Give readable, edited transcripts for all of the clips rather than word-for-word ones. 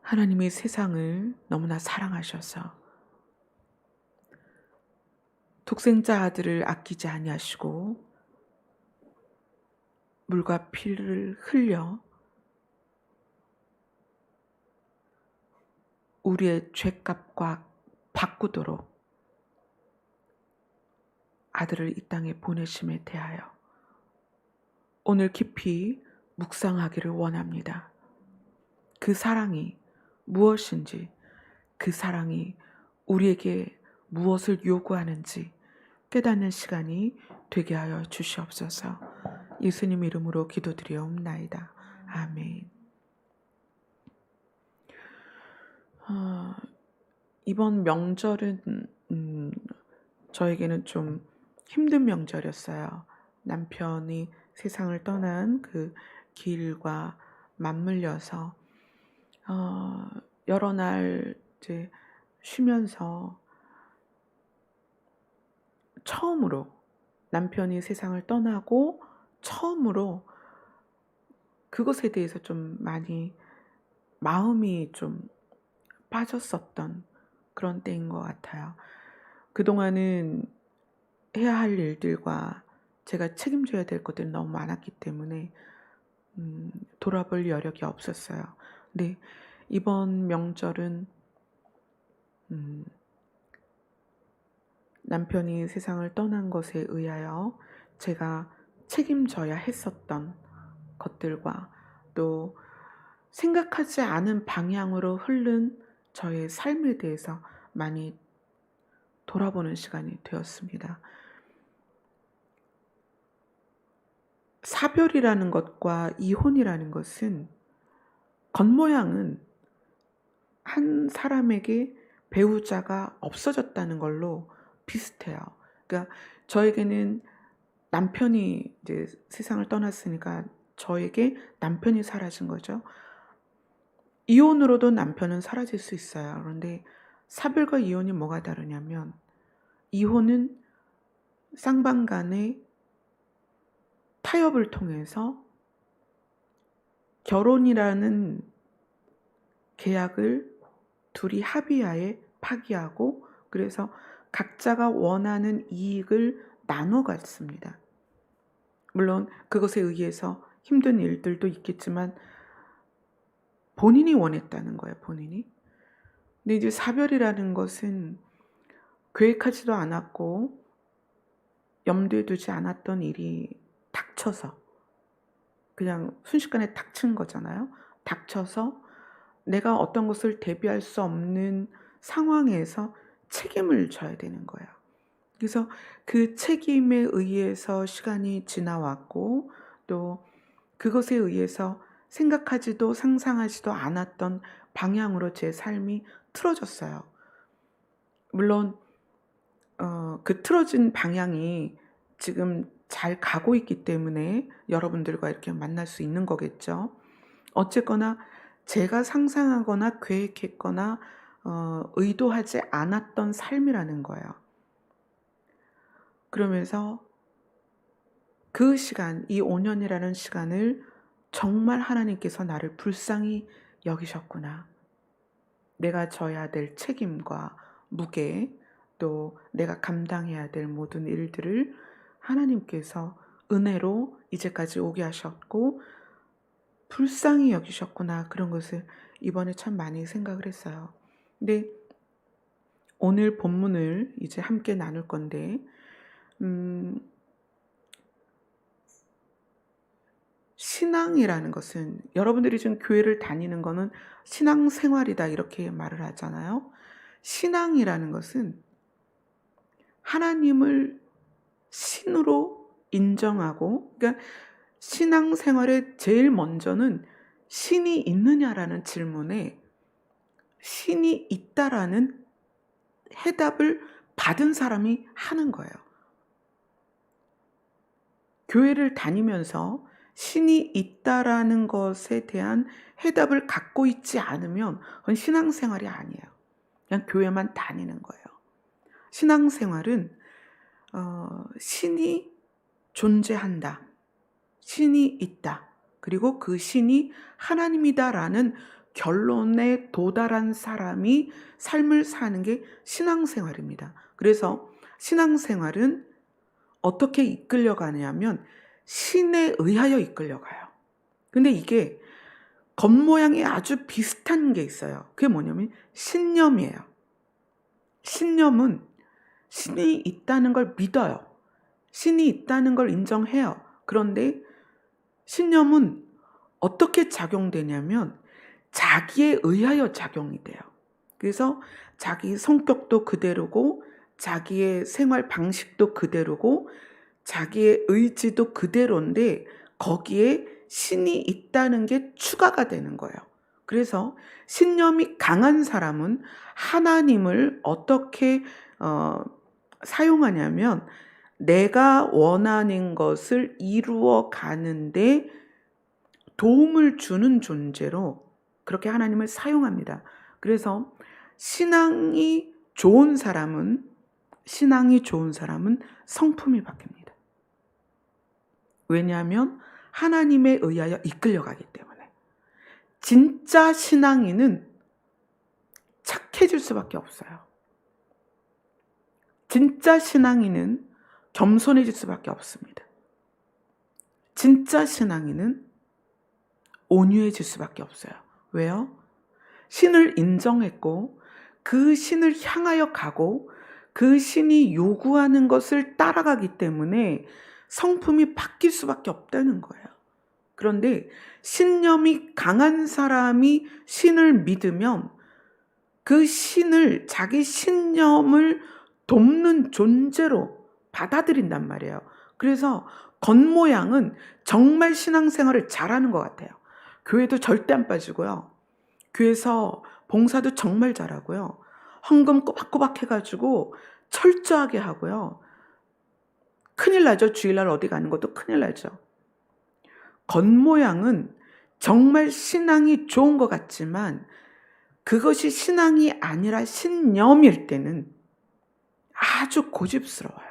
하나님이 세상을 너무나 사랑하셔서 독생자 아들을 아끼지 아니하시고 물과 피를 흘려 우리의 죄값과 바꾸도록 아들을 이 땅에 보내심에 대하여 오늘 깊이 묵상하기를 원합니다. 그 사랑이 무엇인지, 그 사랑이 우리에게 무엇을 요구하는지 깨닫는 시간이 되게 하여 주시옵소서. 예수님 이름으로 기도드리옵나이다. 아멘. 이번 명절은 저에게는 좀 힘든 명절이었어요. 남편이 세상을 떠난 그 길과 맞물려서 여러 날 이제 쉬면서 처음으로 남편이 세상을 떠나고 처음으로 그것에 대해서 좀 많이 마음이 좀 빠졌었던 그런 때인 것 같아요. 그동안은 해야 할 일들과 제가 책임져야 될 것들이 너무 많았기 때문에 돌아볼 여력이 없었어요. 근데 이번 명절은 음 남편이 세상을 떠난 것에 의하여 제가 책임져야 했었던 것들과 또 생각하지 않은 방향으로 흐른 저의 삶에 대해서 많이 돌아보는 시간이 되었습니다. 사별이라는 것과 이혼이라는 것은 겉모양은 한 사람에게 배우자가 없어졌다는 걸로 비슷해요. 그러니까 저에게는 남편이 이제 세상을 떠났으니까 저에게 남편이 사라진 거죠. 이혼으로도 남편은 사라질 수 있어요. 그런데 사별과 이혼이 뭐가 다르냐면 이혼은 쌍방 간의 타협을 통해서 결혼이라는 계약을 둘이 합의하에 파기하고 그래서 각자가 원하는 이익을 나눠 갖습니다. 물론 그것에 의해서 힘든 일들도 있겠지만 본인이 원했다는 거예요, 본인이. 근데 이제 사별이라는 것은 계획하지도 않았고 염두에 두지 않았던 일이 닥쳐서 그냥 순식간에 닥친 거잖아요. 닥쳐서 내가 어떤 것을 대비할 수 없는 상황에서 책임을 져야 되는 거예요. 그래서 그 책임에 의해서 시간이 지나왔고 또 그것에 의해서 생각하지도 상상하지도 않았던 방향으로 제 삶이 틀어졌어요. 물론 그 틀어진 방향이 지금 잘 가고 있기 때문에 여러분들과 이렇게 만날 수 있는 거겠죠. 어쨌거나 제가 상상하거나 계획했거나 의도하지 않았던 삶이라는 거예요. 그러면서 그 시간, 이 5년이라는 시간을 정말 하나님께서 나를 불쌍히 여기셨구나. 내가 져야 될 책임과 무게, 또 내가 감당해야 될 모든 일들을 하나님께서 은혜로 이제까지 오게 하셨고 불쌍히 여기셨구나. 그런 것을 이번에 참 많이 생각을 했어요. 근데 오늘 본문을 이제 함께 나눌 건데 신앙이라는 것은 여러분들이 지금 교회를 다니는 거는 신앙생활이다 이렇게 말을 하잖아요. 신앙이라는 것은 하나님을 신으로 인정하고 그러니까 신앙생활의 제일 먼저는 신이 있느냐라는 질문에 신이 있다라는 해답을 받은 사람이 하는 거예요. 교회를 다니면서 신이 있다라는 것에 대한 해답을 갖고 있지 않으면 그건 신앙생활이 아니에요. 그냥 교회만 다니는 거예요. 신앙생활은 신이 존재한다. 신이 있다. 그리고 그 신이 하나님이다라는 결론에 도달한 사람이 삶을 사는 게 신앙생활입니다. 그래서 신앙생활은 어떻게 이끌려가냐면 신에 의하여 이끌려가요. 근데 이게 겉모양이 아주 비슷한 게 있어요. 그게 뭐냐면 신념이에요. 신념은 신이 있다는 걸 믿어요. 신이 있다는 걸 인정해요. 그런데 신념은 어떻게 작용되냐면 자기에 의하여 작용이 돼요. 그래서 자기 성격도 그대로고 자기의 생활 방식도 그대로고 자기의 의지도 그대로인데 거기에 신이 있다는 게 추가가 되는 거예요. 그래서 신념이 강한 사람은 하나님을 어떻게 사용하냐면 내가 원하는 것을 이루어 가는데 도움을 주는 존재로 그렇게 하나님을 사용합니다. 그래서 신앙이 좋은 사람은 성품이 바뀝니다. 왜냐하면 하나님에 의하여 이끌려가기 때문에. 진짜 신앙인은 착해질 수밖에 없어요. 진짜 신앙인은 겸손해질 수밖에 없습니다. 진짜 신앙인은 온유해질 수밖에 없어요. 왜요? 신을 인정했고 그 신을 향하여 가고 그 신이 요구하는 것을 따라가기 때문에 성품이 바뀔 수밖에 없다는 거예요. 그런데 신념이 강한 사람이 신을 믿으면 그 신을 자기 신념을 돕는 존재로 받아들인단 말이에요. 그래서 겉모양은 정말 신앙생활을 잘하는 것 같아요. 교회도 절대 안 빠지고요. 교회에서 봉사도 정말 잘하고요. 헌금 꼬박꼬박 해가지고 철저하게 하고요. 큰일 나죠. 주일날 어디 가는 것도 큰일 나죠. 겉모양은 정말 신앙이 좋은 것 같지만 그것이 신앙이 아니라 신념일 때는 아주 고집스러워요.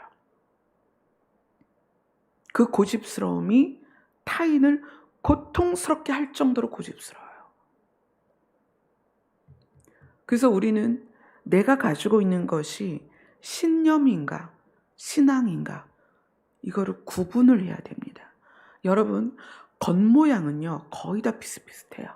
그 고집스러움이 타인을 고통스럽게 할 정도로 고집스러워요. 그래서 우리는 내가 가지고 있는 것이 신념인가 신앙인가 이거를 구분을 해야 됩니다. 여러분 겉모양은요 거의 다 비슷비슷해요.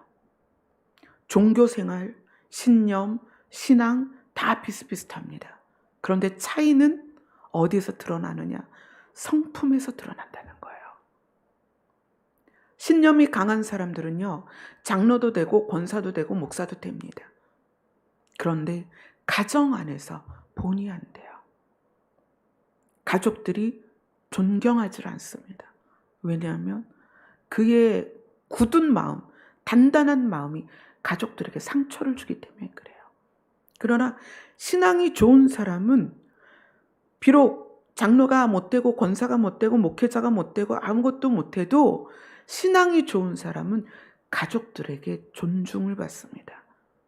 종교생활, 신념, 신앙 다 비슷비슷합니다. 그런데 차이는 어디에서 드러나느냐? 성품에서 드러난다는 거예요. 신념이 강한 사람들은요 장로도 되고 권사도 되고 목사도 됩니다. 그런데 가정 안에서 본의 안 돼요. 가족들이 존경하지 않습니다. 왜냐하면 그의 굳은 마음, 단단한 마음이 가족들에게 상처를 주기 때문에 그래요. 그러나 신앙이 좋은 사람은 비록 장로가 못되고 권사가 못되고 목회자가 못되고 아무것도 못해도 신앙이 좋은 사람은 가족들에게 존중을 받습니다.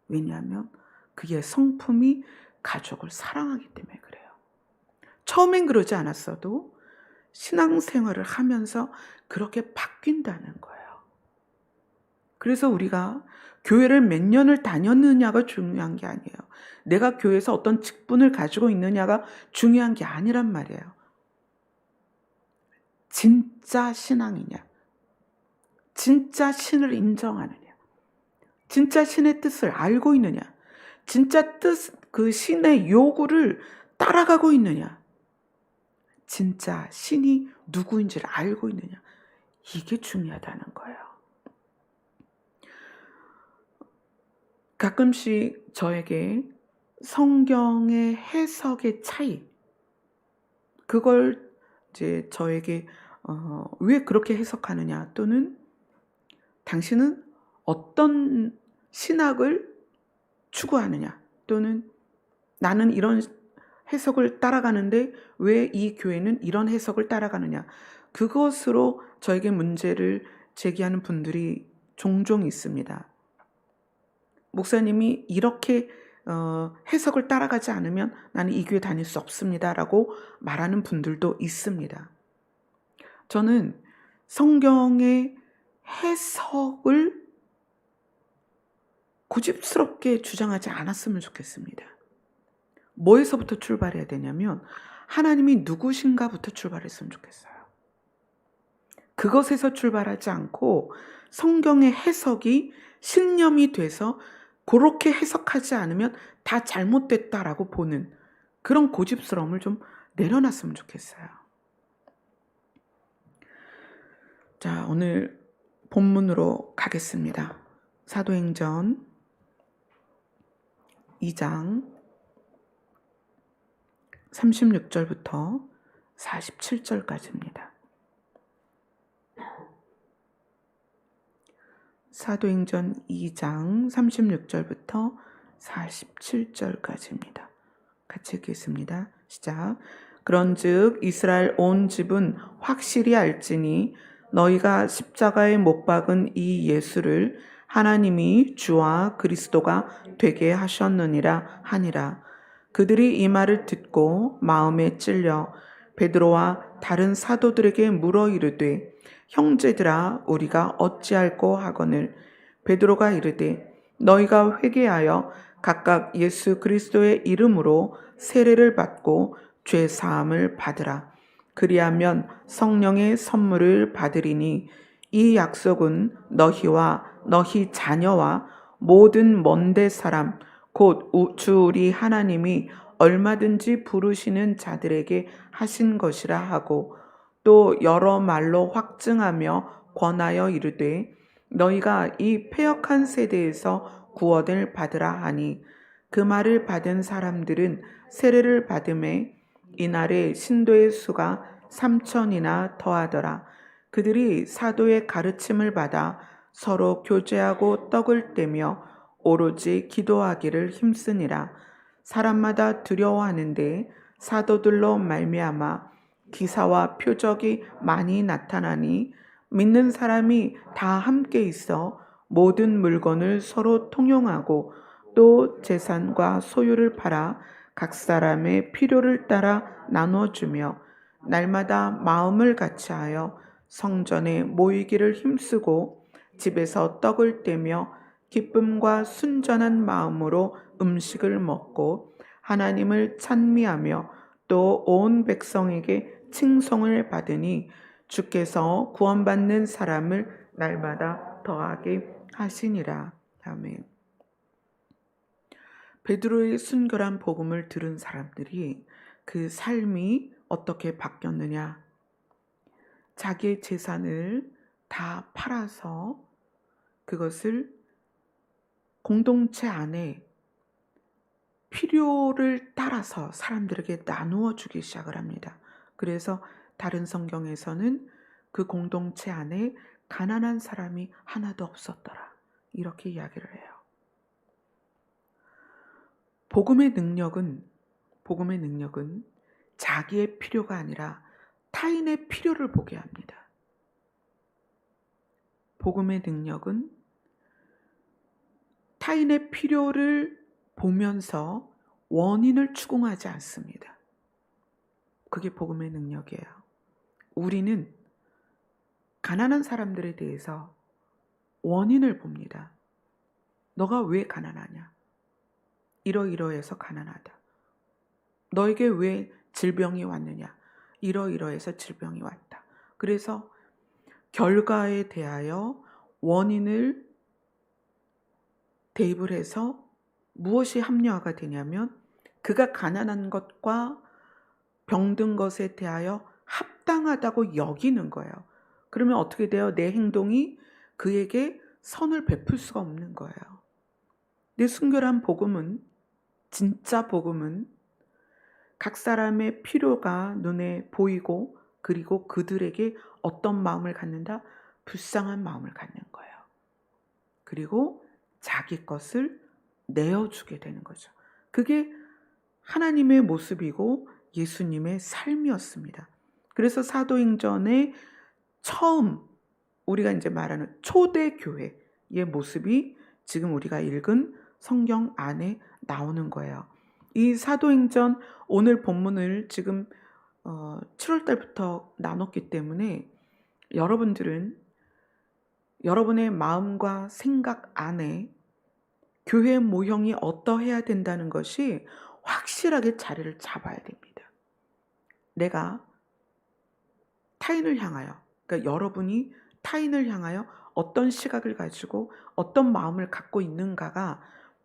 왜냐하면 그의 성품이 가족을 사랑하기 때문에 그래요. 처음엔 그러지 않았어도 신앙생활을 하면서 그렇게 바뀐다는 거예요. 그래서 우리가 교회를 몇 년을 다녔느냐가 중요한 게 아니에요. 내가 교회에서 어떤 직분을 가지고 있느냐가 중요한 게 아니란 말이에요. 진짜 신앙이냐? 진짜 신을 인정하느냐? 진짜 신의 뜻을 알고 있느냐? 진짜 그 신의 요구를 따라가고 있느냐? 진짜 신이 누구인지를 알고 있느냐? 이게 중요하다는 거예요. 가끔씩 저에게 성경의 해석의 차이, 그걸 이제 저에게 왜 그렇게 해석하느냐 또는 당신은 어떤 신학을 추구하느냐 또는 나는 이런 해석을 따라가는데 왜 이 교회는 이런 해석을 따라가느냐, 그것으로 저에게 문제를 제기하는 분들이 종종 있습니다. 목사님이 이렇게 해석을 따라가지 않으면 나는 이 교회 다닐 수 없습니다 라고 말하는 분들도 있습니다. 저는 성경의 해석을 고집스럽게 주장하지 않았으면 좋겠습니다. 뭐에서부터 출발해야 되냐면 하나님이 누구신가부터 출발했으면 좋겠어요. 그것에서 출발하지 않고 성경의 해석이 신념이 돼서 그렇게 해석하지 않으면 다 잘못됐다라고 보는 그런 고집스러움을 좀 내려놨으면 좋겠어요. 자, 오늘 본문으로 가겠습니다. 사도행전 2장 36절부터 47절까지입니다. 사도행전 2장 36절부터 47절까지입니다. 같이 읽겠습니다. 시작. 그런즉 이스라엘 온 집은 확실히 알지니 너희가 십자가에 못 박은 이 예수를 하나님이 주와 그리스도가 되게 하셨느니라 하니라. 그들이 이 말을 듣고 마음에 찔려 베드로와 다른 사도들에게 물어 이르되 형제들아 우리가 어찌할꼬 하거늘. 베드로가 이르되 너희가 회개하여 각각 예수 그리스도의 이름으로 세례를 받고 죄 사함을 받으라. 그리하면 성령의 선물을 받으리니 이 약속은 너희와 너희 자녀와 모든 먼데 사람 곧 주 우리 하나님이 얼마든지 부르시는 자들에게 하신 것이라 하고 또 여러 말로 확증하며 권하여 이르되 너희가 이 패역한 세대에서 구원을 받으라 하니 그 말을 받은 사람들은 세례를 받음에 이날에 신도의 수가 3,000이나 더하더라. 그들이 사도의 가르침을 받아 서로 교제하고 떡을 떼며 오로지 기도하기를 힘쓰니라. 사람마다 두려워하는데 사도들로 말미암아 기사와 표적이 많이 나타나니 믿는 사람이 다 함께 있어 모든 물건을 서로 통용하고 또 재산과 소유를 팔아 각 사람의 필요를 따라 나눠주며 날마다 마음을 같이하여 성전에 모이기를 힘쓰고 집에서 떡을 떼며 기쁨과 순전한 마음으로 음식을 먹고 하나님을 찬미하며 또 온 백성에게 칭송을 받으니 주께서 구원받는 사람을 날마다 더하게 하시니라. 아멘. 베드로의 순결한 복음을 들은 사람들이 그 삶이 어떻게 바뀌었느냐? 자기의 재산을 다 팔아서 그것을 공동체 안에 필요를 따라서 사람들에게 나누어 주기 시작을 합니다. 그래서 다른 성경에서는 그 공동체 안에 가난한 사람이 하나도 없었더라. 이렇게 이야기를 해요. 복음의 능력은 자기의 필요가 아니라 타인의 필요를 보게 합니다. 복음의 능력은 타인의 필요를 보면서 원인을 추궁하지 않습니다. 그게 복음의 능력이에요. 우리는 가난한 사람들에 대해서 원인을 봅니다. 너가 왜 가난하냐? 이러이러해서 가난하다. 너에게 왜 질병이 왔느냐? 이러이러해서 질병이 왔다. 그래서 결과에 대하여 원인을 대입을 해서 무엇이 합리화가 되냐면 그가 가난한 것과 병든 것에 대하여 합당하다고 여기는 거예요. 그러면 어떻게 돼요? 내 행동이 그에게 선을 베풀 수가 없는 거예요. 내 순결한 복음은, 진짜 복음은 각 사람의 필요가 눈에 보이고 그리고 그들에게 어떤 마음을 갖는다? 불쌍한 마음을 갖는 거예요. 그리고 자기 것을 내어주게 되는 거죠. 그게 하나님의 모습이고 예수님의 삶이었습니다. 그래서 사도행전의 처음 우리가 이제 말하는 초대교회의 모습이 지금 우리가 읽은 성경 안에 나오는 거예요. 이 사도행전 오늘 본문을 지금 7월 달부터 나눴기 때문에 여러분들은 여러분의 마음과 생각 안에 교회 모형이 어떠해야 된다는 것이 확실하게 자리를 잡아야 됩니다. 내가 타인을 향하여, 그러니까 여러분이 타인을 향하여 어떤 시각을 가지고 어떤 마음을 갖고 있는가가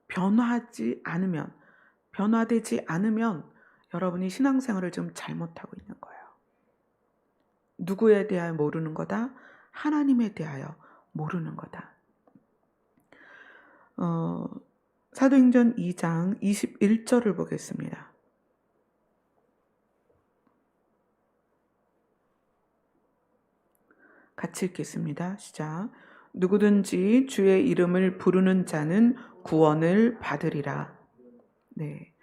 변화되지 않으면 여러분이 신앙생활을 좀 잘못하고 있는 거예요. 누구에 대하여 모르는 거다? 하나님에 대하여 모르는 거다. 사도행전 2장 21절을 보겠습니다. 같이 읽겠습니다. 시작. 누구든지 주의 이름을 부르는 자는 구원을 받으리라. 네.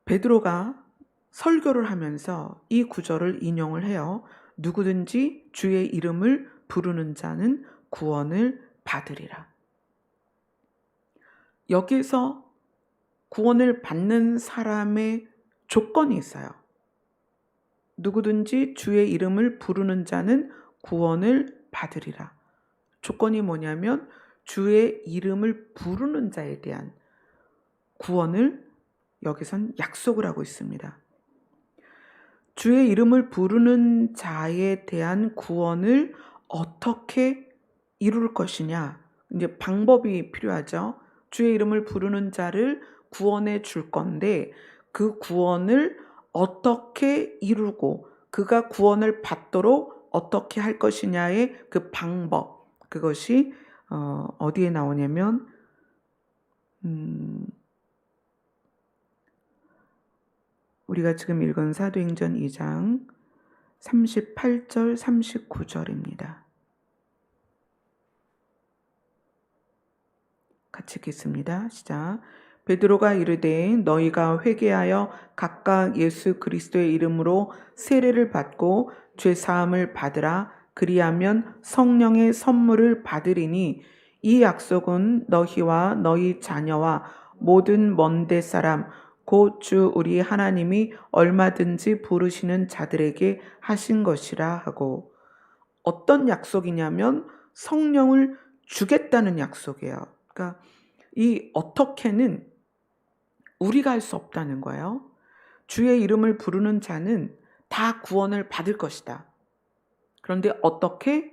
베드로가 설교를 하면서 이 구절을 인용을 해요. 누구든지 주의 이름을 부르는 자는 구원을 받으리라. 여기서 구원을 받는 사람의 조건이 있어요. 누구든지 주의 이름을 부르는 자는 구원을 받으리라. 조건이 뭐냐면 주의 이름을 부르는 자에 대한 구원을 여기선 약속을 하고 있습니다. 주의 이름을 부르는 자에 대한 구원을 어떻게 이룰 것이냐? 이제 방법이 필요하죠. 주의 이름을 부르는 자를 구원해 줄 건데 그 구원을 어떻게 이루고 그가 구원을 받도록 어떻게 할 것이냐의 그 방법, 그것이 어디에 나오냐면 우리가 지금 읽은 사도행전 2장 38절 39절입니다. 같이 읽겠습니다. 시작. 베드로가 이르되 너희가 회개하여 각각 예수 그리스도의 이름으로 세례를 받고 죄 사함을 받으라. 그리하면 성령의 선물을 받으리니 이 약속은 너희와 너희 자녀와 모든 먼데 사람 곧 주 우리 하나님이 얼마든지 부르시는 자들에게 하신 것이라 하고, 어떤 약속이냐면 성령을 주겠다는 약속이에요. 그러니까 이 어떻게는 우리가 할 수 없다는 거예요. 주의 이름을 부르는 자는 다 구원을 받을 것이다. 그런데 어떻게?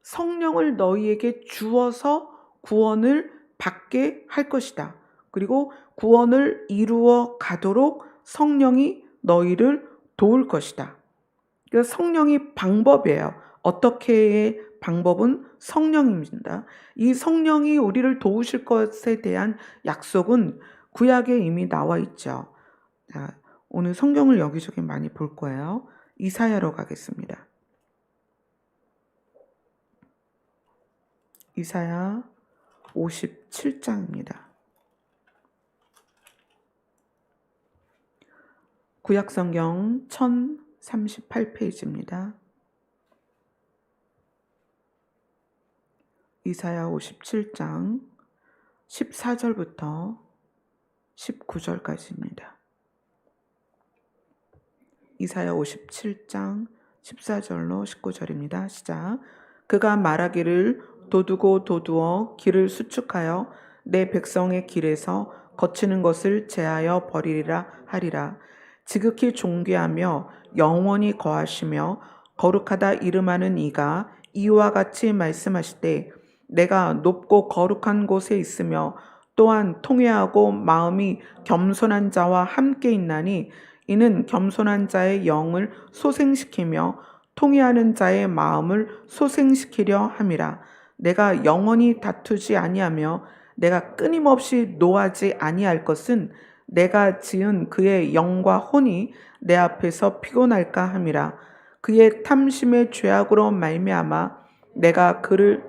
성령을 너희에게 주어서 구원을 받게 할 것이다. 그리고 구원을 이루어 가도록 성령이 너희를 도울 것이다. 그러니까 성령이 방법이에요. 어떻게의 방법은 성령입니다. 이 성령이 우리를 도우실 것에 대한 약속은 구약에 이미 나와 있죠. 자, 오늘 성경을 여기저기 많이 볼 거예요. 이사야로 가겠습니다. 이사야 57장입니다. 구약성경 1038페이지입니다. 이사야 57장 14절부터 19절까지입니다. 이사야 57장 14절로 19절입니다. 시작. 그가 말하기를 도두고 도두어 길을 수축하여 내 백성의 길에서 거치는 것을 제하여 버리리라 하리라. 지극히 존귀하며 영원히 거하시며 거룩하다 이름하는 이가 이와 같이 말씀하시되 내가 높고 거룩한 곳에 있으며 또한 통회하고 마음이 겸손한 자와 함께 있나니 이는 겸손한 자의 영을 소생시키며 통회하는 자의 마음을 소생시키려 함이라. 내가 영원히 다투지 아니하며 내가 끊임없이 노하지 아니할 것은 내가 지은 그의 영과 혼이 내 앞에서 피곤할까 함이라. 그의 탐심의 죄악으로 말미암아 내가 그를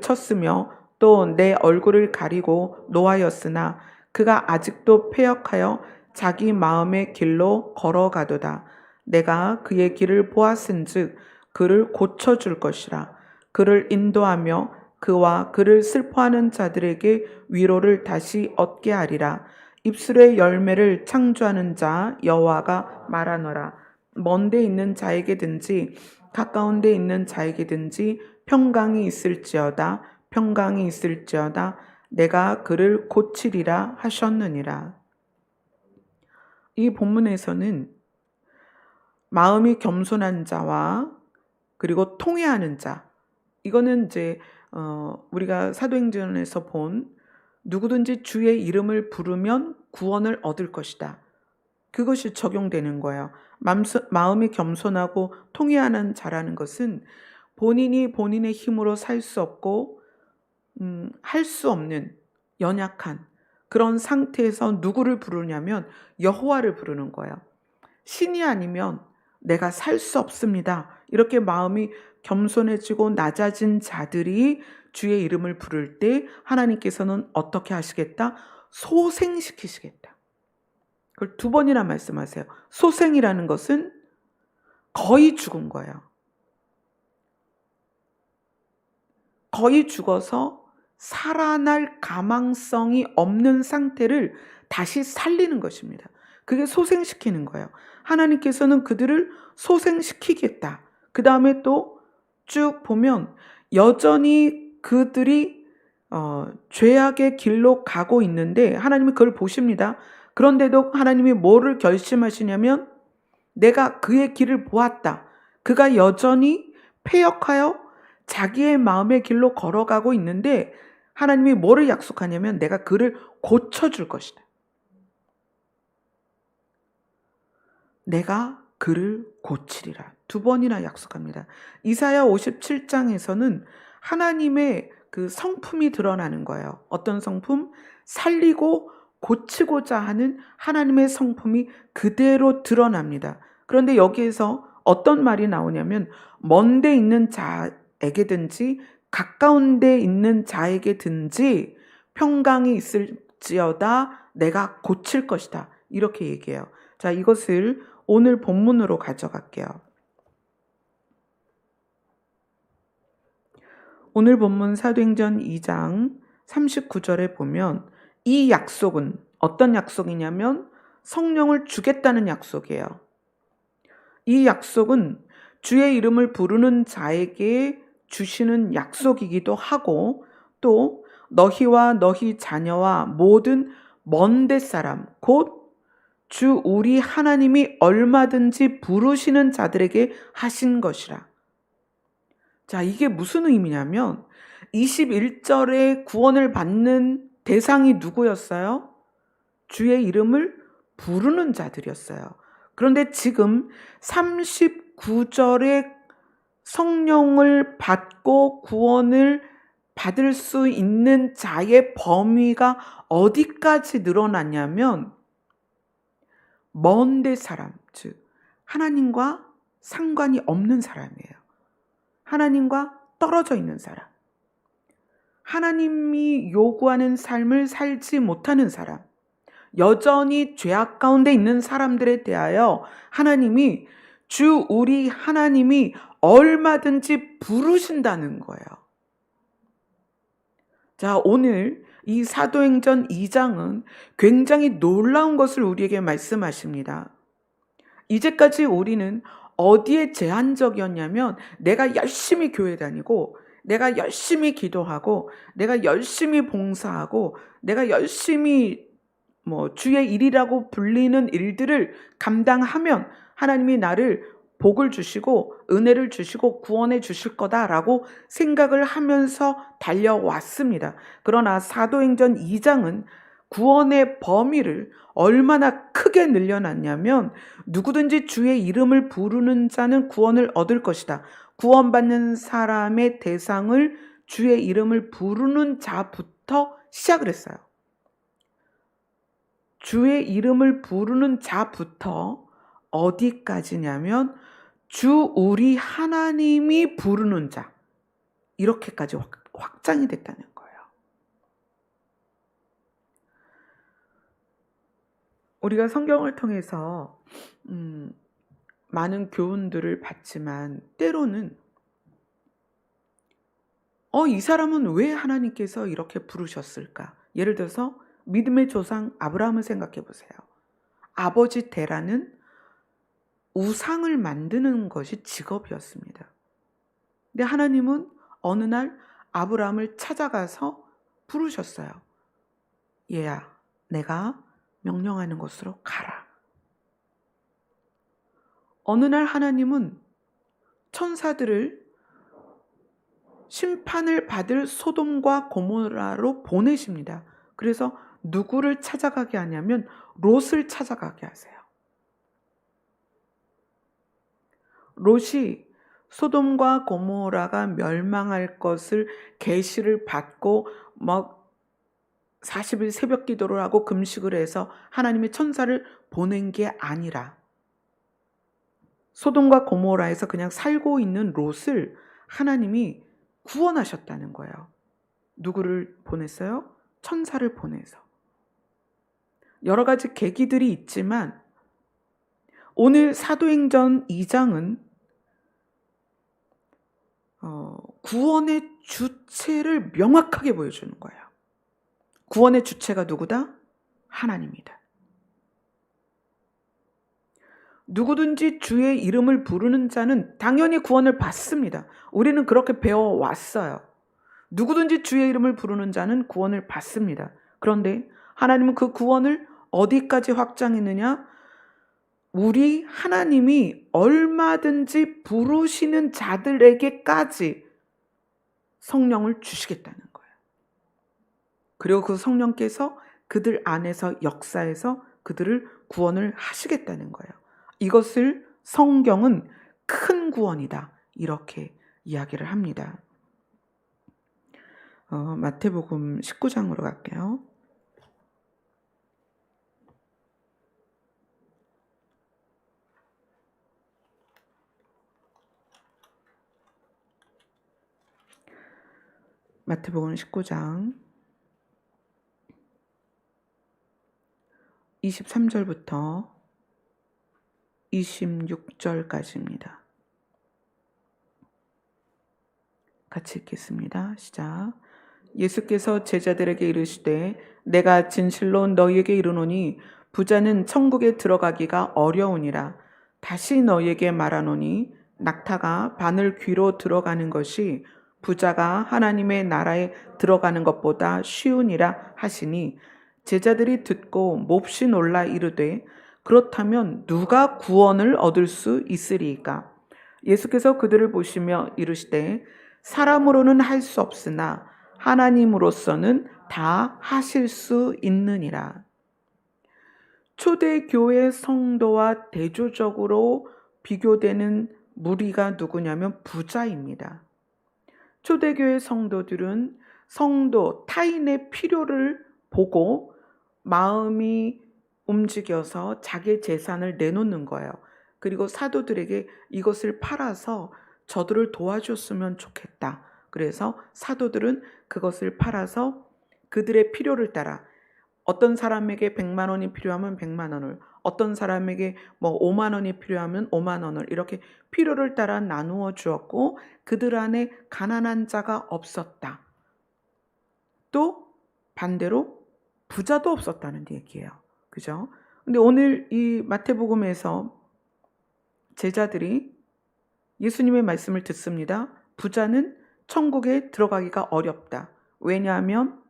쳤으며 또 내 얼굴을 가리고 노하였으나 그가 아직도 패역하여 자기 마음의 길로 걸어가도다. 내가 그의 길을 보았은즉 그를 고쳐줄 것이라. 그를 인도하며 그와 그를 슬퍼하는 자들에게 위로를 다시 얻게 하리라. 입술의 열매를 창조하는 자 여호와가 말하노라. 먼데 있는 자에게든지 가까운 데 있는 자에게든지 평강이 있을지어다. 평강이 있을지어다 내가 그를 고치리라 하셨느니라. 이 본문에서는 마음이 겸손한 자와 그리고 통회하는 자, 이거는 이제 우리가 사도행전에서 본 누구든지 주의 이름을 부르면 구원을 얻을 것이다, 그것이 적용되는 거예요. 마음이 겸손하고 통회하는 자라는 것은 본인이 본인의 힘으로 살 수 없고 할 수 없는 연약한 그런 상태에서 누구를 부르냐면 여호와를 부르는 거예요. 신이 아니면 내가 살 수 없습니다, 이렇게 마음이 겸손해지고 낮아진 자들이 주의 이름을 부를 때 하나님께서는 어떻게 하시겠다? 소생시키시겠다. 그걸 2번이나 말씀하세요. 소생이라는 것은 거의 죽은 거예요. 거의 죽어서 살아날 가망성이 없는 상태를 다시 살리는 것입니다. 그게 소생시키는 거예요. 하나님께서는 그들을 소생시키겠다. 그 다음에 또 쭉 보면 여전히 그들이 죄악의 길로 가고 있는데 하나님이 그걸 보십니다. 그런데도 하나님이 뭐를 결심하시냐면 내가 그의 길을 보았다. 그가 여전히 패역하여 자기의 마음의 길로 걸어가고 있는데 하나님이 뭐를 약속하냐면 내가 그를 고쳐줄 것이다. 내가 그를 고치리라. 2번이나 약속합니다. 이사야 57장에서는 하나님의 그 성품이 드러나는 거예요. 어떤 성품? 살리고 고치고자 하는 하나님의 성품이 그대로 드러납니다. 그런데 여기에서 어떤 말이 나오냐면 먼 데 있는 자에게든지 가까운 데 있는 자에게든지 평강이 있을지어다 내가 고칠 것이다, 이렇게 얘기해요. 자, 이것을 오늘 본문으로 가져갈게요. 오늘 본문 사도행전 2장 39절에 보면 이 약속은 어떤 약속이냐면 성령을 주겠다는 약속이에요. 이 약속은 주의 이름을 부르는 자에게 주시는 약속이기도 하고 또 너희와 너희 자녀와 모든 먼데 사람 곧 주 우리 하나님이 얼마든지 부르시는 자들에게 하신 것이라. 자, 이게 무슨 의미냐면 21절에 구원을 받는 대상이 누구였어요? 주의 이름을 부르는 자들이었어요. 그런데 지금 39절에 성령을 받고 구원을 받을 수 있는 자의 범위가 어디까지 늘어났냐면 먼데 사람, 즉 하나님과 상관이 없는 사람이에요. 하나님과 떨어져 있는 사람, 하나님이 요구하는 삶을 살지 못하는 사람, 여전히 죄악 가운데 있는 사람들에 대하여 하나님이 주 우리 하나님이 얼마든지 부르신다는 거예요. 자, 오늘 이 사도행전 2장은 굉장히 놀라운 것을 우리에게 말씀하십니다. 이제까지 우리는 어디에 제한적이었냐면 내가 열심히 교회 다니고 내가 열심히 기도하고 내가 열심히 봉사하고 내가 열심히 주의 일이라고 불리는 일들을 감당하면 하나님이 나를 복을 주시고 은혜를 주시고 구원해 주실 거다라고 생각을 하면서 달려왔습니다. 그러나 사도행전 2장은 구원의 범위를 얼마나 크게 늘려놨냐면 누구든지 주의 이름을 부르는 자는 구원을 얻을 것이다. 구원받는 사람의 대상을 주의 이름을 부르는 자부터 시작을 했어요. 주의 이름을 부르는 자부터 어디까지냐면 주 우리 하나님이 부르는 자, 이렇게까지 확장이 됐다는 거예요. 우리가 성경을 통해서 많은 교훈들을 받지만 때로는 이 사람은 왜 하나님께서 이렇게 부르셨을까? 예를 들어서 믿음의 조상 아브라함을 생각해 보세요. 아버지 데라는 우상을 만드는 것이 직업이었습니다. 근데 하나님은 어느 날 아브라함을 찾아가서 부르셨어요. 얘야, 내가 명령하는 곳으로 가라. 어느 날 하나님은 천사들을 심판을 받을 소돔과 고모라로 보내십니다. 그래서 누구를 찾아가게 하냐면 롯을 찾아가게 하세요. 롯이 소돔과 고모라가 멸망할 것을 계시를 받고 막 40일 새벽 기도를 하고 금식을 해서 하나님의 천사를 보낸 게 아니라 소돔과 고모라에서 그냥 살고 있는 롯을 하나님이 구원하셨다는 거예요. 누구를 보냈어요? 천사를 보내서. 여러 가지 계기들이 있지만 오늘 사도행전 2장은 구원의 주체를 명확하게 보여주는 거예요. 구원의 주체가 누구다? 하나님이다. 누구든지 주의 이름을 부르는 자는 당연히 구원을 받습니다. 우리는 그렇게 배워왔어요. 누구든지 주의 이름을 부르는 자는 구원을 받습니다. 그런데 하나님은 그 구원을 어디까지 확장했느냐? 우리 하나님이 얼마든지 부르시는 자들에게까지 성령을 주시겠다는 거예요. 그리고 그 성령께서 그들 안에서 역사해서 그들을 구원을 하시겠다는 거예요. 이것을 성경은 큰 구원이다, 이렇게 이야기를 합니다. 마태복음 19장으로 갈게요. 마태복음 19장 23절부터 26절까지입니다. 같이 읽겠습니다. 시작. 예수께서 제자들에게 이르시되 내가 진실로 너희에게 이르노니 부자는 천국에 들어가기가 어려우니라. 다시 너희에게 말하노니 낙타가 바늘 귀로 들어가는 것이 부자가 하나님의 나라에 들어가는 것보다 쉬우니라 하시니 제자들이 듣고 몹시 놀라 이르되 그렇다면 누가 구원을 얻을 수 있으리이까? 예수께서 그들을 보시며 이르시되 사람으로는 할 수 없으나 하나님으로서는 다 하실 수 있느니라. 초대교회 성도와 대조적으로 비교되는 무리가 누구냐면 부자입니다. 초대교회 성도들은 성도, 타인의 필요를 보고 마음이 움직여서 자기 재산을 내놓는 거예요. 그리고 사도들에게 이것을 팔아서 저들을 도와줬으면 좋겠다. 그래서 사도들은 그것을 팔아서 그들의 필요를 따라 어떤 사람에게 100만 원이 필요하면 100만 원을, 어떤 사람에게 5만 원이 필요하면 5만 원을 이렇게 필요를 따라 나누어 주었고 그들 안에 가난한 자가 없었다. 또 반대로 부자도 없었다는 얘기예요. 그죠? 근데 오늘 이 마태복음에서 제자들이 예수님의 말씀을 듣습니다. 부자는 천국에 들어가기가 어렵다. 왜냐하면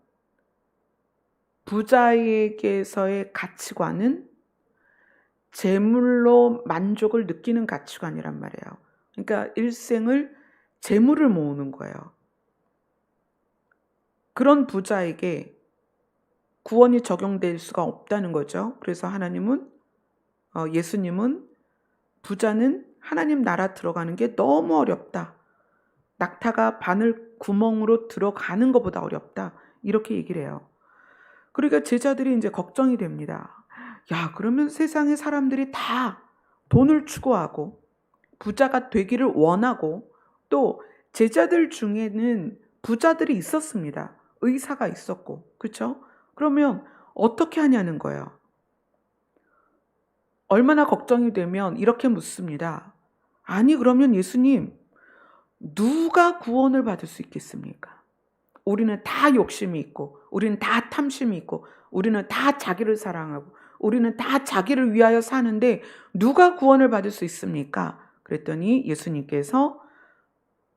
부자에게서의 가치관은 재물로 만족을 느끼는 가치관이란 말이에요. 그러니까 일생을 재물을 모으는 거예요. 그런 부자에게 구원이 적용될 수가 없다는 거죠. 그래서 예수님은 부자는 하나님 나라 들어가는 게 너무 어렵다. 낙타가 바늘 구멍으로 들어가는 것보다 어렵다. 이렇게 얘기를 해요. 그러니까 제자들이 이제 걱정이 됩니다. 야, 그러면 세상의 사람들이 다 돈을 추구하고 부자가 되기를 원하고 또 제자들 중에는 부자들이 있었습니다. 의사가 있었고, 그렇죠? 그러면 어떻게 하냐는 거예요. 얼마나 걱정이 되면 이렇게 묻습니다. 아니, 그러면 예수님, 누가 구원을 받을 수 있겠습니까? 우리는 다 욕심이 있고, 우리는 다 탐심이 있고, 우리는 다 자기를 사랑하고, 우리는 다 자기를 위하여 사는데 누가 구원을 받을 수 있습니까? 그랬더니 예수님께서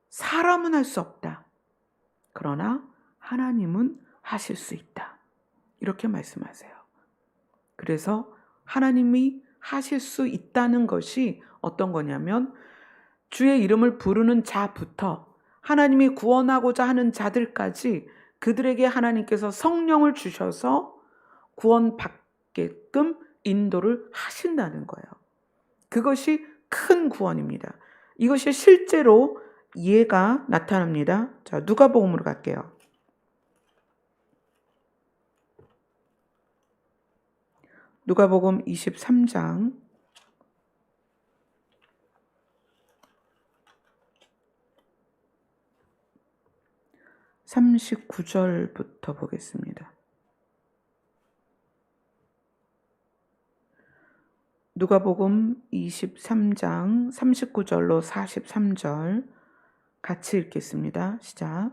사람은 할 수 없다. 그러나 하나님은 하실 수 있다. 이렇게 말씀하세요. 그래서 하나님이 하실 수 있다는 것이 어떤 거냐면 주의 이름을 부르는 자부터 하나님이 구원하고자 하는 자들까지 그들에게 하나님께서 성령을 주셔서 구원받게끔 인도를 하신다는 거예요. 그것이 큰 구원입니다. 이것이 실제로 이해가 나타납니다. 자, 누가복음으로 갈게요. 누가복음 23장 39절부터 보겠습니다. 누가복음 23장 39절로 43절 같이 읽겠습니다. 시작.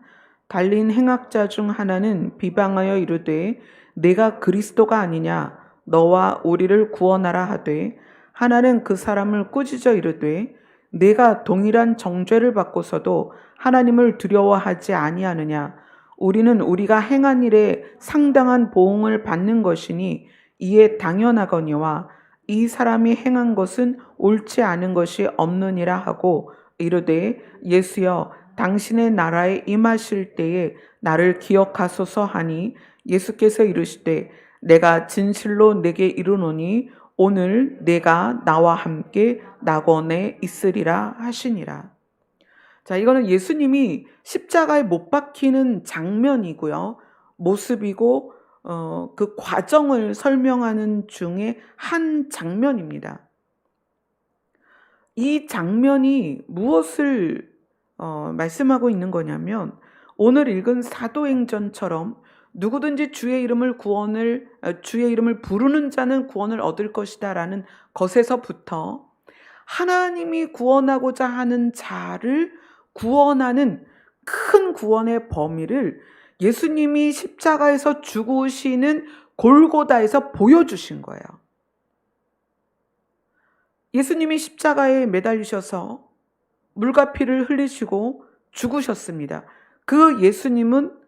달린 행악자 중 하나는 비방하여 이르되 내가 그리스도가 아니냐 너와 우리를 구원하라 하되 하나는 그 사람을 꾸짖어 이르되 내가 동일한 정죄를 받고서도 하나님을 두려워하지 아니하느냐 우리는 우리가 행한 일에 상당한 보응을 받는 것이니 이에 당연하거니와 이 사람이 행한 것은 옳지 않은 것이 없느니라 하고 이르되 예수여 당신의 나라에 임하실 때에 나를 기억하소서 하니 예수께서 이르시되 내가 진실로 내게 이르노니 오늘 내가 나와 함께 낙원에 있으리라 하시니라. 자, 이거는 예수님이 십자가에 못 박히는 장면이고요. 모습이고 그 과정을 설명하는 중에 한 장면입니다. 이 장면이 무엇을 말씀하고 있는 거냐면 오늘 읽은 사도행전처럼 누구든지 주의 이름을 부르는 자는 구원을 얻을 것이다라는 것에서부터 하나님이 구원하고자 하는 자를 구원하는 큰 구원의 범위를 예수님이 십자가에서 죽으시는 골고다에서 보여주신 거예요. 예수님이 십자가에 매달리셔서 물과 피를 흘리시고 죽으셨습니다. 그 예수님은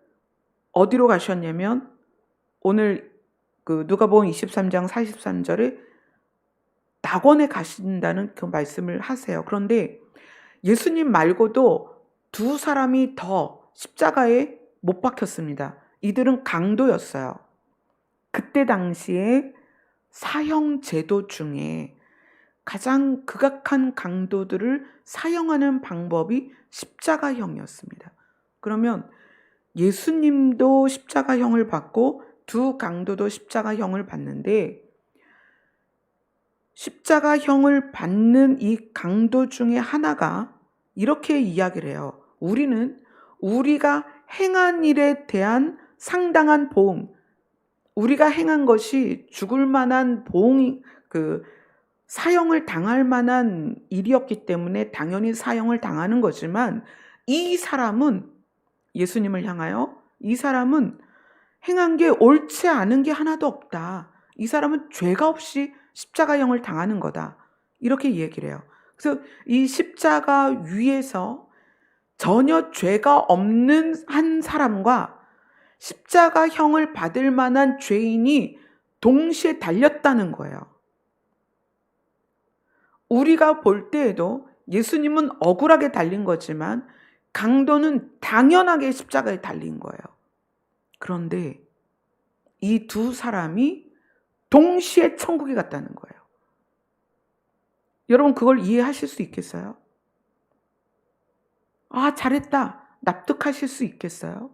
어디로 가셨냐면 오늘 누가복음 23장 43절에 낙원에 가신다는 그 말씀을 하세요. 그런데 예수님 말고도 두 사람이 더 십자가에 못 박혔습니다. 이들은 강도였어요. 그때 당시에 사형 제도 중에 가장 극악한 강도들을 사형하는 방법이 십자가형이었습니다. 그러면 예수님도 십자가형을 받고 두 강도도 십자가형을 받는데 십자가형을 받는 이 강도 중에 하나가 이렇게 이야기를 해요. 우리는 우리가 행한 일에 대한 상당한 보응, 우리가 행한 것이 죽을 만한 보응이 사형을 당할 만한 일이었기 때문에 당연히 사형을 당하는 거지만 이 사람은 예수님을 향하여 이 사람은 행한 게 옳지 않은 게 하나도 없다. 이 사람은 죄가 없이 십자가형을 당하는 거다. 이렇게 얘기를 해요. 그래서 이 십자가 위에서 전혀 죄가 없는 한 사람과 십자가형을 받을 만한 죄인이 동시에 달렸다는 거예요. 우리가 볼 때에도 예수님은 억울하게 달린 거지만 강도는 당연하게 십자가에 달린 거예요. 그런데 이 두 사람이 동시에 천국에 갔다는 거예요. 여러분 그걸 이해하실 수 있겠어요? 아, 잘했다. 납득하실 수 있겠어요?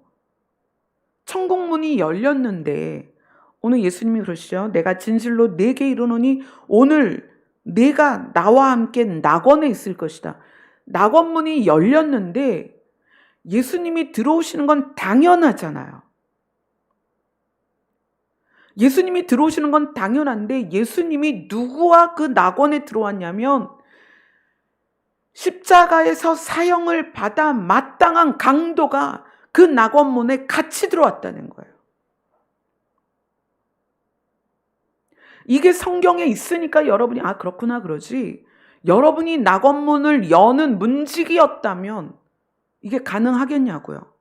천국문이 열렸는데 오늘 예수님이 그러시죠. 내가 진실로 내게 이르노니 오늘 내가 나와 함께 낙원에 있을 것이다. 낙원문이 열렸는데 예수님이 들어오시는 건 당연하잖아요. 예수님이 들어오시는 건 당연한데 예수님이 누구와 그 낙원에 들어왔냐면 십자가에서 사형을 받아 마땅한 강도가 그 낙원문에 같이 들어왔다는 거예요. 이게 성경에 있으니까 여러분이 아 그렇구나 그러지, 여러분이 낙원문을 여는 문지기였다면 이게 가능하겠냐고요.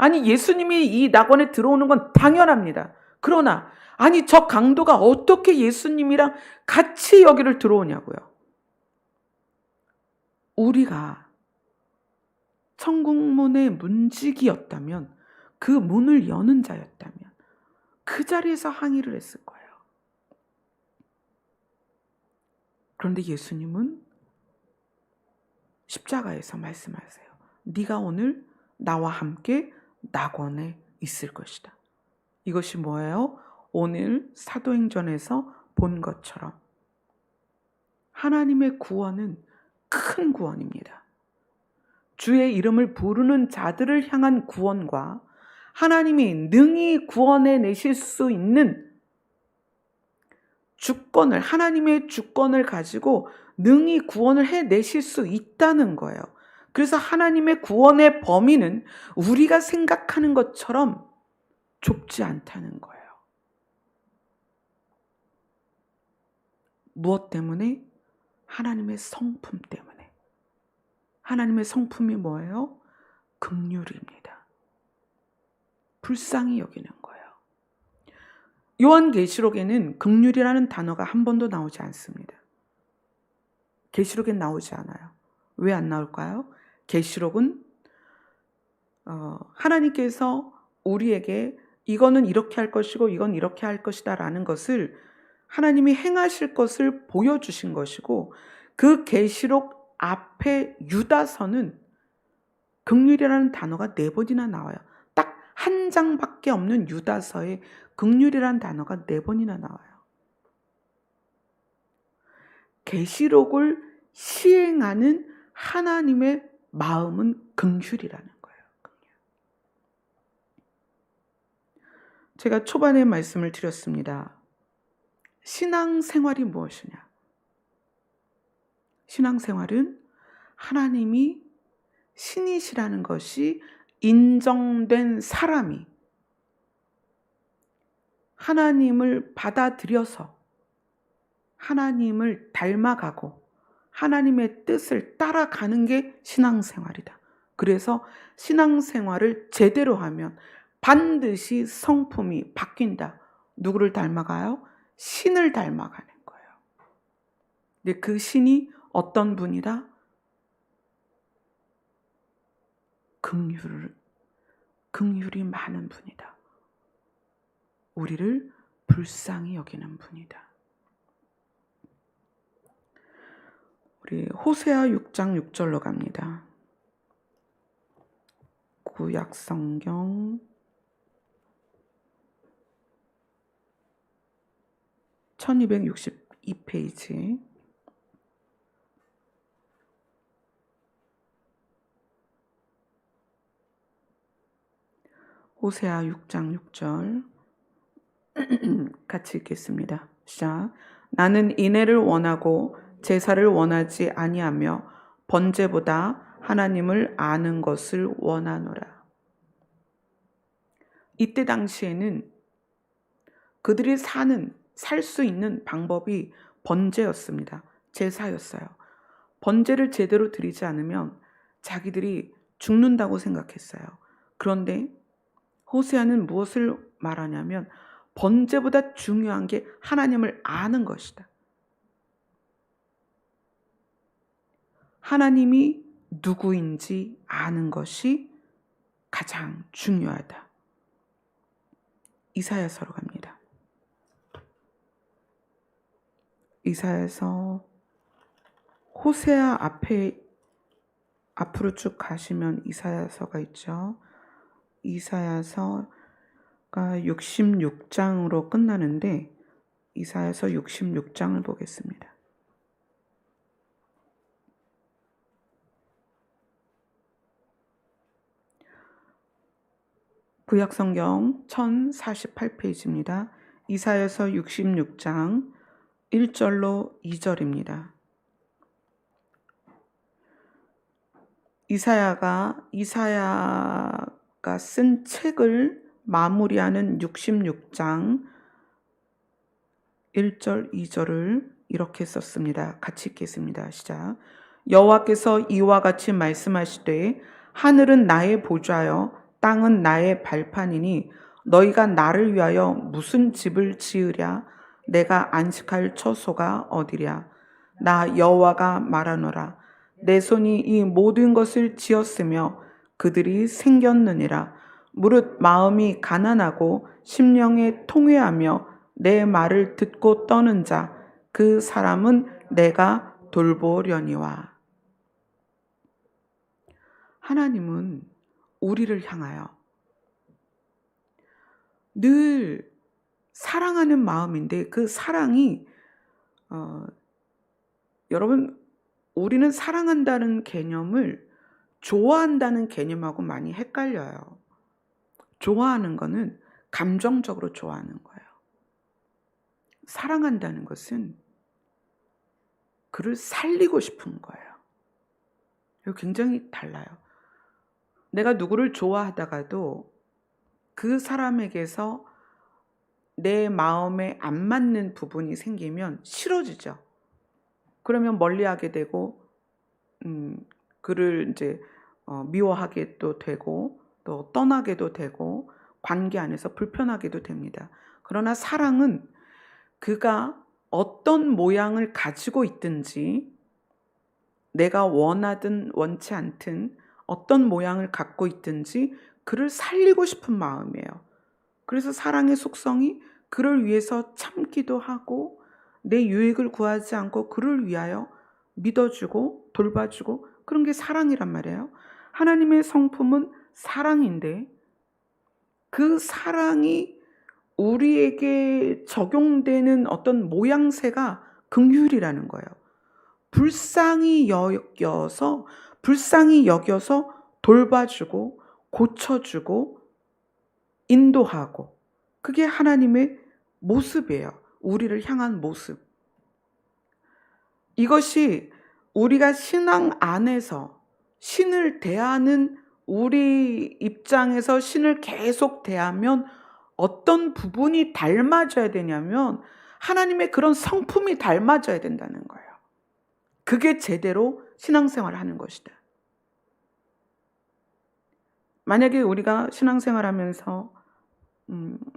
아니 예수님이 이 낙원에 들어오는 건 당연합니다. 그러나 아니 저 강도가 어떻게 예수님이랑 같이 여기를 들어오냐고요. 우리가 천국문의 문지기였다면, 그 문을 여는 자였다면 그 자리에서 항의를 했을 거예요. 그런데 예수님은 십자가에서 말씀하세요. 네가 오늘 나와 함께 낙원에 있을 것이다. 이것이 뭐예요? 오늘 사도행전에서 본 것처럼 하나님의 구원은 큰 구원입니다. 주의 이름을 부르는 자들을 향한 구원과 하나님이 능히 구원해 내실 수 있는 주권을, 하나님의 주권을 가지고 능히 구원을 해내실 수 있다는 거예요. 그래서 하나님의 구원의 범위는 우리가 생각하는 것처럼 좁지 않다는 거예요. 무엇 때문에? 하나님의 성품 때문에. 하나님의 성품이 뭐예요? 긍휼입니다. 불쌍히 여기는 거예요. 요한계시록에는 긍휼이라는 단어가 한 번도 나오지 않습니다. 계시록엔 나오지 않아요. 왜 안 나올까요? 계시록은 하나님께서 우리에게 이거는 이렇게 할 것이고 이건 이렇게 할 것이다 라는 것을 하나님이 행하실 것을 보여주신 것이고, 그 계시록 앞에 유다서는 긍휼이라는 단어가 4번이나 나와요. 딱 한 장밖에 없는 유다서에 긍휼이라는 단어가 4번이나 나와요. 계시록을 시행하는 하나님의 마음은 긍휼이라는 거예요. 제가 초반에 말씀을 드렸습니다. 신앙생활이 무엇이냐? 신앙생활은 하나님이 신이시라는 것이 인정된 사람이 하나님을 받아들여서 하나님을 닮아가고 하나님의 뜻을 따라가는 게 신앙생활이다. 그래서 신앙생활을 제대로 하면 반드시 성품이 바뀐다. 누구를 닮아가요? 신을 닮아가는 거예요. 근데 그 신이 어떤 분이다? 긍휼이 많은 분이다. 우리를 불쌍히 여기는 분이다. 우리 호세아 6장 6절로 갑니다. 구약 성경 1262페이지. 호세아 6장 6절 같이 읽겠습니다. 시작. 나는 인애를 원하고 제사를 원하지 아니하며 번제보다 하나님을 아는 것을 원하노라. 이때 당시에는 그들이 살 수 있는 방법이 번제였습니다. 제사였어요. 번제를 제대로 드리지 않으면 자기들이 죽는다고 생각했어요. 그런데 호세아는 무엇을 말하냐면 번제보다 중요한 게 하나님을 아는 것이다. 하나님이 누구인지 아는 것이 가장 중요하다. 이사야서로 갑니다. 이사야서 호세아 앞으로 쭉 가시면 이사야서가 있죠. 이사야서가 66장으로 끝나는데 이사야서 66장을 보겠습니다. 구약성경 1048페이지입니다. 이사야서 66장 1절로 2절입니다. 이사야가 쓴 책을 마무리하는 66장 1절 2절을 이렇게 썼습니다. 같이 읽겠습니다. 시작. 여호와께서 이와 같이 말씀하시되 하늘은 나의 보좌여 땅은 나의 발판이니 너희가 나를 위하여 무슨 집을 지으랴? 내가 안식할 처소가 어디랴? 나 여호와가 말하노라. 내 손이 이 모든 것을 지었으며 그들이 생겼느니라. 무릇 마음이 가난하고 심령에 통회하며 내 말을 듣고 떠는 자, 그 사람은 내가 돌보려니와. 하나님은 우리를 향하여 늘 사랑하는 마음인데 그 사랑이 여러분, 우리는 사랑한다는 개념을 좋아한다는 개념하고 많이 헷갈려요. 좋아하는 거는 감정적으로 좋아하는 거예요. 사랑한다는 것은 그를 살리고 싶은 거예요. 이거 굉장히 달라요. 내가 누구를 좋아하다가도 그 사람에게서 내 마음에 안 맞는 부분이 생기면 싫어지죠. 그러면 멀리하게 되고 그를 이제 미워하게 또 되고 또 떠나게도 되고 관계 안에서 불편하게도 됩니다. 그러나 사랑은 그가 어떤 모양을 가지고 있든지 내가 원하든 원치 않든 어떤 모양을 갖고 있든지 그를 살리고 싶은 마음이에요. 그래서 사랑의 속성이 그를 위해서 참기도 하고 내 유익을 구하지 않고 그를 위하여 믿어주고 돌봐주고 그런 게 사랑이란 말이에요. 하나님의 성품은 사랑인데 그 사랑이 우리에게 적용되는 어떤 모양새가 긍휼이라는 거예요. 불쌍히 여겨서 돌봐주고 고쳐주고 인도하고 그게 하나님의 모습이에요. 우리를 향한 모습. 이것이 우리가 신앙 안에서 신을 대하는 우리 입장에서 신을 계속 대하면 어떤 부분이 닮아져야 되냐면 하나님의 그런 성품이 닮아져야 된다는 거예요. 그게 제대로 신앙생활을 하는 것이다. 만약에 우리가 신앙생활 하면서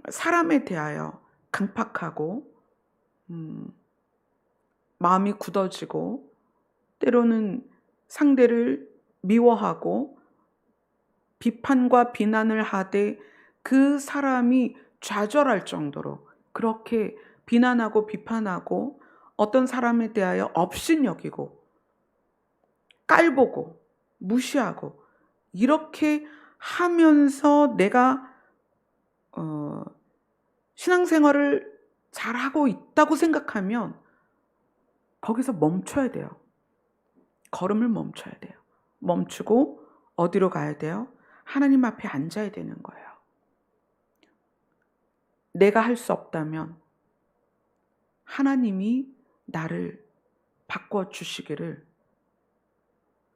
사람에 대하여 강팍하고 마음이 굳어지고 때로는 상대를 미워하고 비판과 비난을 하되 그 사람이 좌절할 정도로 그렇게 비난하고 비판하고 어떤 사람에 대하여 업신여기고 깔보고 무시하고 이렇게 하면서 내가 신앙생활을 잘하고 있다고 생각하면 거기서 멈춰야 돼요. 걸음을 멈춰야 돼요. 멈추고 어디로 가야 돼요? 하나님 앞에 앉아야 되는 거예요. 내가 할 수 없다면 하나님이 나를 바꿔주시기를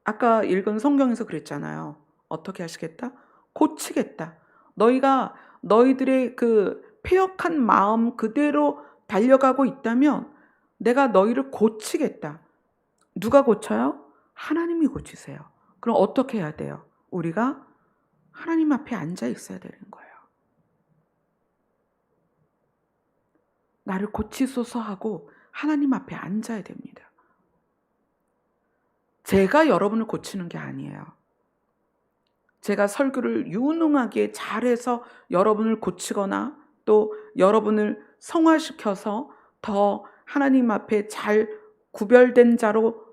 아까 읽은 성경에서 그랬잖아요. 어떻게 하시겠다? 고치겠다. 너희가 너희들의 그 패역한 마음 그대로 달려가고 있다면 내가 너희를 고치겠다. 누가 고쳐요? 하나님이 고치세요. 그럼 어떻게 해야 돼요? 우리가 하나님 앞에 앉아 있어야 되는 거예요. 나를 고치소서 하고 하나님 앞에 앉아야 됩니다. 제가 여러분을 고치는 게 아니에요. 제가 설교를 유능하게 잘해서 여러분을 고치거나 또 여러분을 성화시켜서 더 하나님 앞에 잘 구별된 자로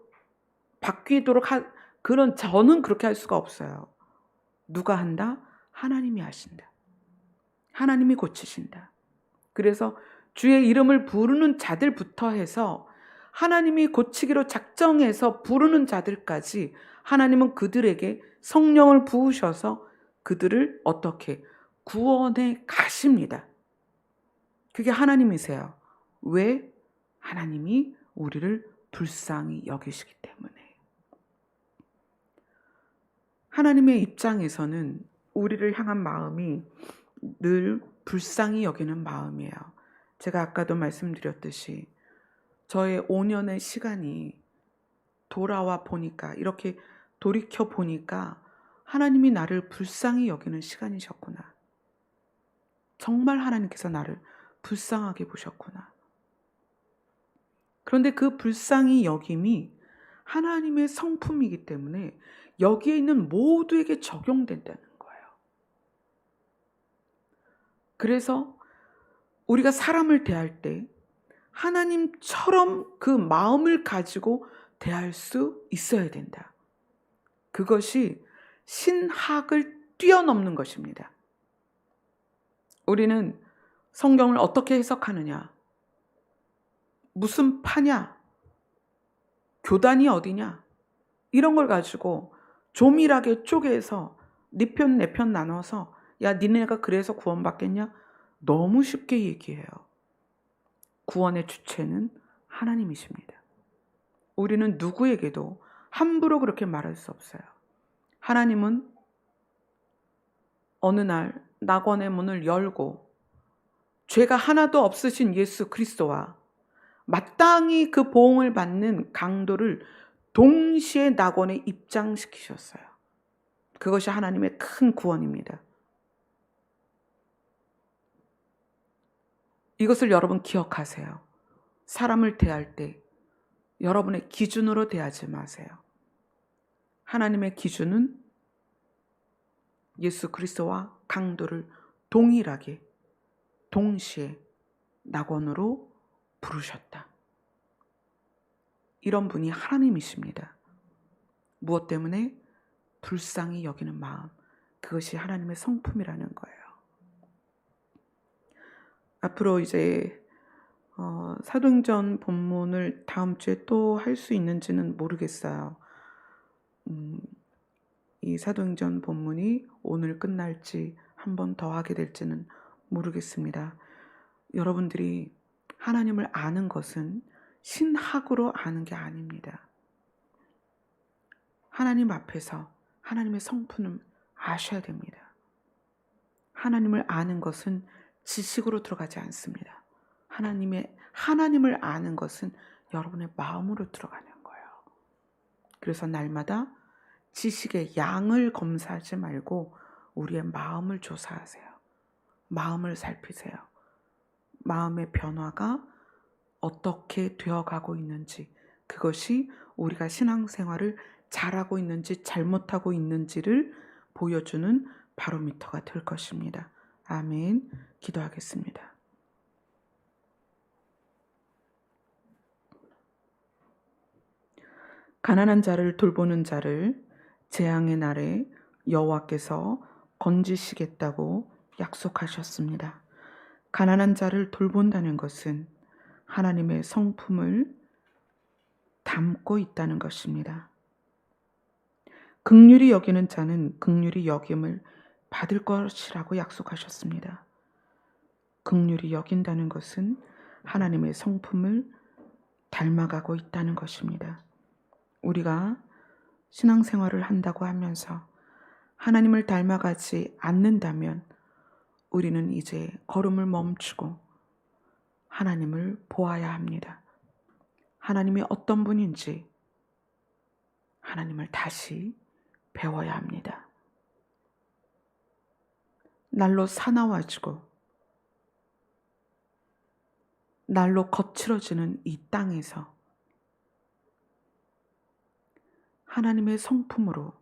바뀌도록 그런 저는 그렇게 할 수가 없어요. 누가 한다? 하나님이 하신다. 하나님이 고치신다. 그래서 주의 이름을 부르는 자들부터 해서 하나님이 고치기로 작정해서 부르는 자들까지 하나님은 그들에게 성령을 부으셔서 그들을 어떻게 구원해 가십니다. 그게 하나님이세요. 왜? 하나님이 우리를 불쌍히 여기시기 때문에. 하나님의 입장에서는 우리를 향한 마음이 늘 불쌍히 여기는 마음이에요. 제가 아까도 말씀드렸듯이 저의 5년의 시간이 돌아와 보니까 이렇게 돌이켜 보니까 하나님이 나를 불쌍히 여기는 시간이셨구나. 정말 하나님께서 나를 불쌍하게 보셨구나. 그런데 그 불쌍히 여김이 하나님의 성품이기 때문에 여기에 있는 모두에게 적용된다는 거예요. 그래서 우리가 사람을 대할 때 하나님처럼 그 마음을 가지고 대할 수 있어야 된다. 그것이 신학을 뛰어넘는 것입니다. 우리는 성경을 어떻게 해석하느냐? 무슨 파냐? 교단이 어디냐? 이런 걸 가지고 조밀하게 쪼개서 네 편 내 편 나눠서 야 니네가 그래서 구원받겠냐? 너무 쉽게 얘기해요. 구원의 주체는 하나님이십니다. 우리는 누구에게도 함부로 그렇게 말할 수 없어요. 하나님은 어느 날 낙원의 문을 열고 죄가 하나도 없으신 예수 그리스도와 마땅히 그 보응을 받는 강도를 동시에 낙원에 입장시키셨어요. 그것이 하나님의 큰 구원입니다. 이것을 여러분 기억하세요. 사람을 대할 때 여러분의 기준으로 대하지 마세요. 하나님의 기준은 예수 그리스도와 강도를 동일하게 동시에 낙원으로 부르셨다. 이런 분이 하나님이십니다. 무엇 때문에? 불쌍히 여기는 마음. 그것이 하나님의 성품이라는 거예요. 앞으로 이제 사도행전 본문을 다음 주에 또 할 수 있는지는 모르겠어요. 이 사도행전 본문이 오늘 끝날지 한 번 더 하게 될지는 모르겠습니다. 여러분들이 하나님을 아는 것은 신학으로 아는 게 아닙니다. 하나님 앞에서 하나님의 성품을 아셔야 됩니다. 하나님을 아는 것은 지식으로 들어가지 않습니다. 하나님을 아는 것은 여러분의 마음으로 들어가는 거예요. 그래서 날마다 지식의 양을 검사하지 말고 우리의 마음을 조사하세요. 마음을 살피세요. 마음의 변화가 어떻게 되어가고 있는지, 그것이 우리가 신앙생활을 잘하고 있는지 잘못하고 있는지를 보여주는 바로미터가 될 것입니다. 아멘. 기도하겠습니다. 가난한 자를 돌보는 자를 재앙의 날에 여호와께서 건지시겠다고 약속하셨습니다. 가난한 자를 돌본다는 것은 하나님의 성품을 담고 있다는 것입니다. 긍휼히 여기는 자는 긍휼히 여김을 받을 것이라고 약속하셨습니다. 긍휼히 여긴다는 것은 하나님의 성품을 닮아가고 있다는 것입니다. 우리가 신앙생활을 한다고 하면서 하나님을 닮아가지 않는다면 우리는 이제 걸음을 멈추고 하나님을 보아야 합니다. 하나님이 어떤 분인지 하나님을 다시 배워야 합니다. 날로 사나워지고 날로 거칠어지는 이 땅에서 하나님의 성품으로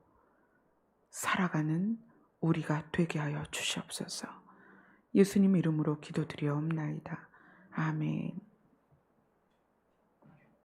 살아가는 우리가 되게 하여 주시옵소서. 예수님 이름으로 기도드리옵나이다. 아멘.